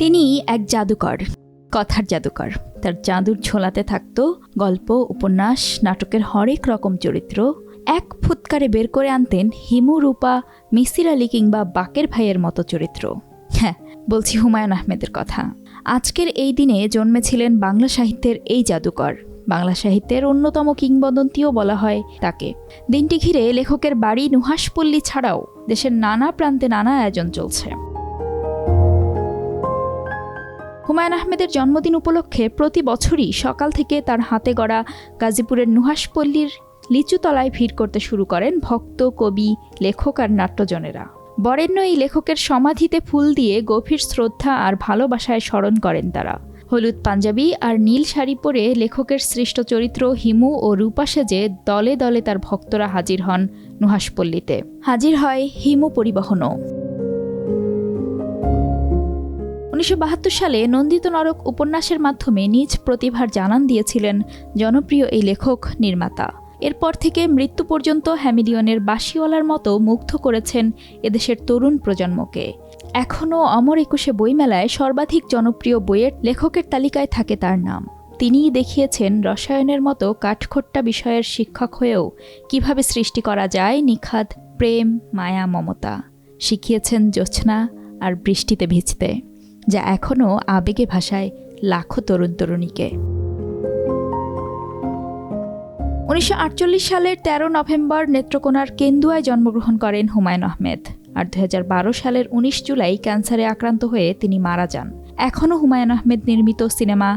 তিনি এক জাদুকর, কথার জাদুকর। তার জাদুর ঝোলাতে থাকতো গল্প, উপন্যাস, নাটকের হরেক রকম চরিত্র। এক ফুৎকারে বের করে আনতেন হিমু, রূপা, মিসির আলী কিংবা বাকের ভাইয়ের মতো চরিত্র। হ্যাঁ, বলছি হুমায়ুন আহমেদের কথা। আজকের এই দিনে জন্মেছিলেন বাংলা সাহিত্যের এই জাদুকর। বাংলা সাহিত্যের অন্যতম কিংবদন্তিও বলা হয় তাকে। দিনটি ঘিরে লেখকের বাড়ি নুহাশপল্লী ছাড়াও দেশের নানা প্রান্তে নানা আয়োজন চলছে। হুমায়ুন আহমেদের জন্মদিন উপলক্ষে প্রতি বছরই সকাল থেকে তার হাতে গড়া গাজীপুরের নুহাশপল্লীর লিচুতলায় ভিড় করতে শুরু করেন ভক্ত, কবি, লেখক আর নাট্যজনেরা। বরেণ্য এই লেখকের সমাধিতে ফুল দিয়ে গভীর শ্রদ্ধা আর ভালোবাসায় স্মরণ করেন তারা। হলুদ পাঞ্জাবি আর নীল শাড়ি পরে লেখকের সৃষ্ট চরিত্র হিমু ও রূপা সেজে দলে দলে তার ভক্তরা হাজির হন নুহাশপল্লীতে। হাজির হয় হিমু পরিবহনও। 1972 সালে নন্দিত নরক উপন্যাসের মাধ্যমে নিজ প্রতিভার জানান দিয়েছিলেন জনপ্রিয় এই লেখক নির্মাতা। এরপর থেকে মৃত্যু পর্যন্ত হ্যামিলিয়নের বাঁশিওয়ালার মতো মুগ্ধ করেছেন এদেশের তরুণ প্রজন্মকে। এখনও অমর একুশে বইমেলায় সর্বাধিক জনপ্রিয় বইয়ের লেখকের তালিকায় থাকে তার নাম। তিনিই দেখিয়েছেন রসায়নের মতো কাঠখোট্টা বিষয়ের শিক্ষক হয়েও কিভাবে সৃষ্টি করা যায় নিখাদ প্রেম, মায়া, মমতা। শিখিয়েছেন জ্যোৎস্না আর বৃষ্টিতে ভিজতে, যা এখনও আবেগে ভাষায় লাখো তরুণ তরুণীকে। 1948 সালের 13 নভেম্বর নেত্রকোনার কেন্দুয়ায় জন্মগ্রহণ করেন হুমায়ুন আহমেদ। আর 2012 সালের 19 জুলাই ক্যান্সারে আক্রান্ত হয়ে তিনি মারা যান। এখনও হুমায়ুন আহমেদ নির্মিত সিনেমা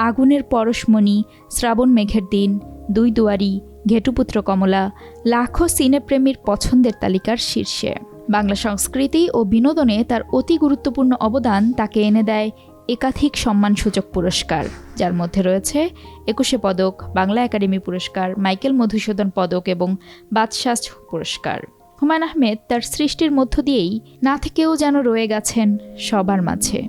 আগুনের পরশমণি, শ্রাবণ মেঘের দিন, দুই দুয়ারি, ঘেটুপুত্র কমলা লাখো সিনেপ্রেমীর পছন্দের তালিকার শীর্ষে। বাংলা সংস্কৃতি ও বিনোদনে তার অতি গুরুত্বপূর্ণ অবদান তাকে এনে দেয় একাধিক সম্মানসূচক পুরস্কার, যার মধ্যে রয়েছে 21শে পদক, বাংলা একাডেমি পুরস্কার, মাইকেল মধুসূদন পদক এবং বাদশাহ পুরস্কার। হুমায়ুন আহমেদ তার সৃষ্টির মধ্য দিয়েই না থেকেও যেন রয়ে গেছেন সবার মাঝে।